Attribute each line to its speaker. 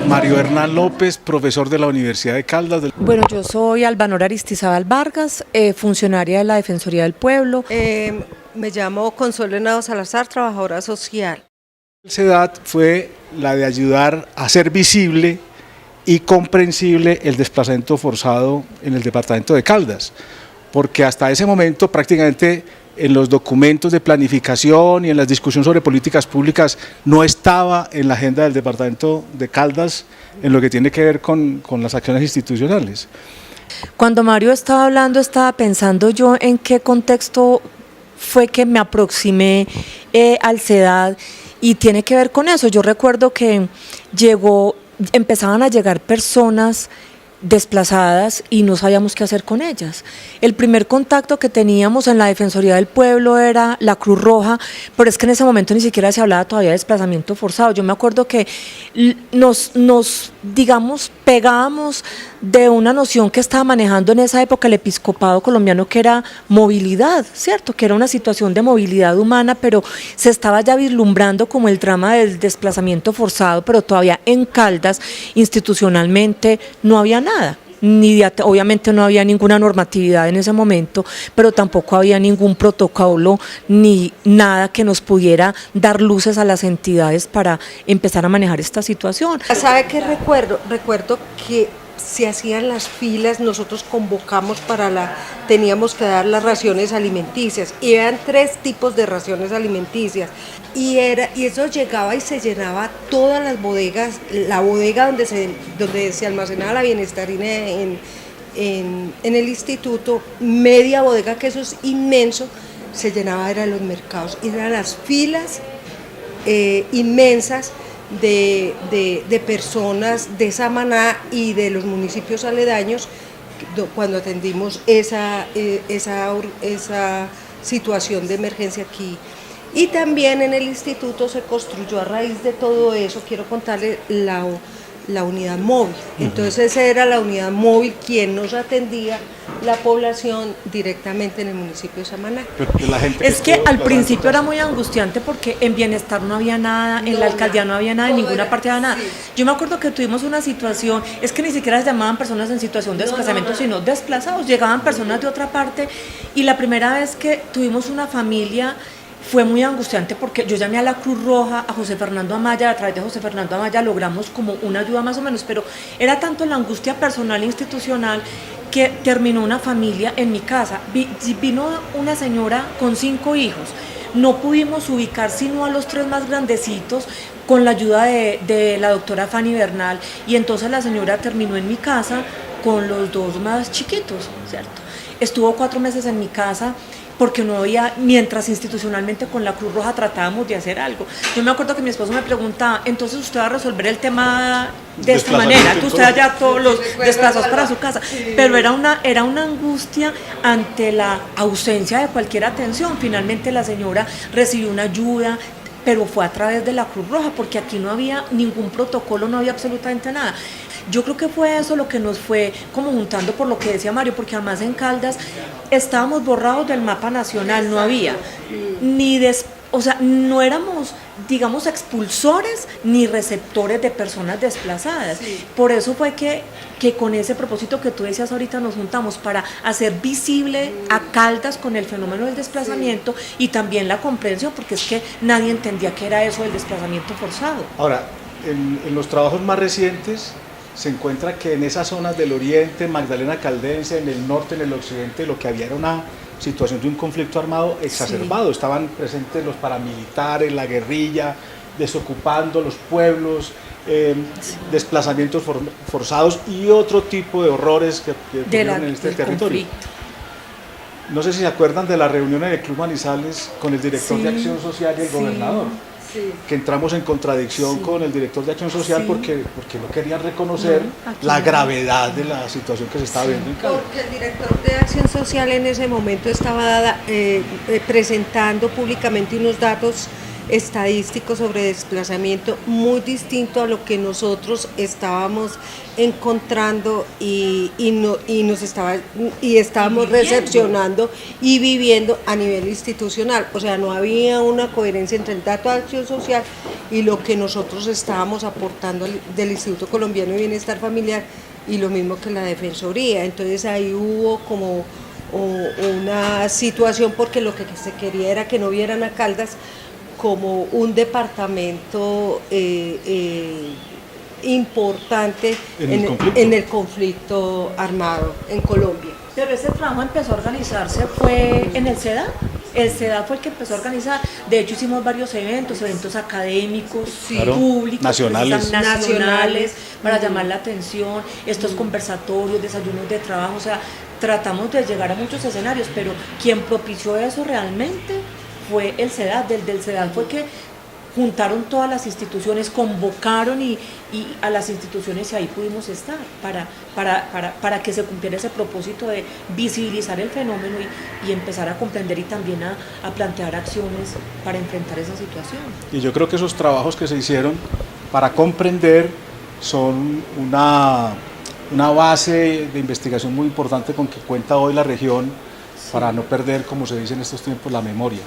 Speaker 1: Mario Hernán López, profesor de la Universidad de Caldas.
Speaker 2: Bueno, yo soy Albanora Aristizábal Vargas, funcionaria de la Defensoría del Pueblo.
Speaker 3: Me llamo Consuelo Henao Salazar, trabajadora social.
Speaker 1: El CEDAT fue la de ayudar a hacer visible y comprensible el desplazamiento forzado en el departamento de Caldas, porque hasta ese momento prácticamente en los documentos de planificación y en las discusiones sobre políticas públicas no estaba en la agenda del departamento de Caldas en lo que tiene que ver con las acciones institucionales.
Speaker 2: Cuando Mario estaba hablando, estaba pensando yo en qué contexto fue que me aproximé al CEDAT, y tiene que ver con eso. Yo recuerdo que empezaban a llegar personas desplazadas y no sabíamos qué hacer con ellas. El primer contacto que teníamos en la Defensoría del Pueblo era la Cruz Roja, pero es que en ese momento ni siquiera se hablaba todavía de desplazamiento forzado. Yo me acuerdo que digamos, pegábamos de una noción que estaba manejando en esa época el episcopado colombiano, que era movilidad, ¿cierto? Que era una situación de movilidad humana, pero se estaba ya vislumbrando como el drama del desplazamiento forzado, pero todavía en Caldas institucionalmente no había nada. Obviamente no había ninguna normatividad en ese momento, pero tampoco había ningún protocolo ni nada que nos pudiera dar luces a las entidades para empezar a manejar esta situación.
Speaker 3: ¿Sabe qué recuerdo? Recuerdo que se hacían las filas, nosotros convocamos teníamos que dar las raciones alimenticias, y eran 3 tipos de raciones alimenticias, y eso llegaba y se llenaba todas las bodegas, la bodega donde se almacenaba la bienestarina en el instituto, media bodega, que eso es inmenso, se llenaba, eran los mercados, y eran las filas inmensas de personas de Samaná y de los municipios aledaños cuando atendimos esa situación de emergencia aquí. Y también en el instituto se construyó, a raíz de todo eso, quiero contarle, la unidad móvil. Entonces esa era la unidad móvil quien nos atendía la población directamente en el municipio de Samaná.
Speaker 2: Es que al principio era muy angustiante porque en bienestar no había nada, en la alcaldía no había nada, en ninguna parte había nada. Yo me acuerdo que tuvimos una situación, es que ni siquiera se llamaban personas en situación de desplazamiento, sino desplazados, llegaban personas de otra parte, y la primera vez que tuvimos una familia fue muy angustiante porque yo llamé a la Cruz Roja, a José Fernando Amaya, a través de José Fernando Amaya logramos como una ayuda más o menos, pero era tanto la angustia personal e institucional que terminó una familia en mi casa. Vino una señora con 5 hijos, no pudimos ubicar sino a los 3 más grandecitos con la ayuda de la doctora Fanny Bernal, y entonces la señora terminó en mi casa con los 2 más chiquitos, ¿cierto? Estuvo 4 meses en mi casa, porque no había, mientras institucionalmente con la Cruz Roja tratábamos de hacer algo. Yo me acuerdo que mi esposo me preguntaba, entonces usted va a resolver el tema de esta manera, que usted haya todos los desplazados para su casa, pero era una angustia ante la ausencia de cualquier atención. Finalmente la señora recibió una ayuda, pero fue a través de la Cruz Roja, porque aquí no había ningún protocolo, no había absolutamente nada. Yo creo que fue eso lo que nos fue como juntando, por lo que decía Mario, porque además en Caldas estábamos borrados del mapa nacional, no había o sea, no éramos, digamos, expulsores ni receptores de personas desplazadas. Por eso fue que con ese propósito que tú decías ahorita nos juntamos, para hacer visible a Caldas con el fenómeno del desplazamiento y también la comprensión, porque es que nadie entendía qué era eso del desplazamiento forzado.
Speaker 1: Ahora, en los trabajos más recientes se encuentra que en esas zonas del oriente, Magdalena Caldense, en el norte, en el occidente, lo que había era una situación de un conflicto armado exacerbado. Estaban presentes los paramilitares, la guerrilla, desocupando los pueblos, desplazamientos forzados y otro tipo de horrores que ocurrieron en este territorio. Conflicto. No sé si se acuerdan de la reunión en el Club Manizales con el director de Acción Social y el gobernador. Que entramos en contradicción con el director de Acción Social porque no querían reconocer la gravedad de la situación que se estaba viendo en Caldas.
Speaker 3: Porque el director de Acción Social en ese momento estaba presentando públicamente unos datos estadístico sobre desplazamiento muy distinto a lo que nosotros estábamos encontrando y estábamos recepcionando y viviendo a nivel institucional. O sea, no había una coherencia entre el dato de acción social y lo que nosotros estábamos aportando del Instituto Colombiano de Bienestar Familiar y lo mismo que la Defensoría. Entonces ahí hubo como una situación porque lo que se quería era que no vieran a Caldas como un departamento importante en el conflicto armado en Colombia.
Speaker 2: Pero ese trabajo empezó a organizarse fue en el SEDA. El SEDA fue el que empezó a organizar. De hecho, hicimos varios eventos académicos,
Speaker 1: claro,
Speaker 2: públicos,
Speaker 1: nacionales,
Speaker 2: para llamar la atención, estos conversatorios, desayunos de trabajo. O sea, tratamos de llegar a muchos escenarios, pero quien propició eso realmente fue el SEDA. Del SEDA fue que juntaron todas las instituciones, convocaron y a las instituciones y ahí pudimos estar para que se cumpliera ese propósito de visibilizar el fenómeno y empezar a comprender y también a plantear acciones para enfrentar esa situación.
Speaker 1: Y yo creo que esos trabajos que se hicieron para comprender son una base de investigación muy importante con que cuenta hoy la región para no perder, como se dice en estos tiempos, la memoria.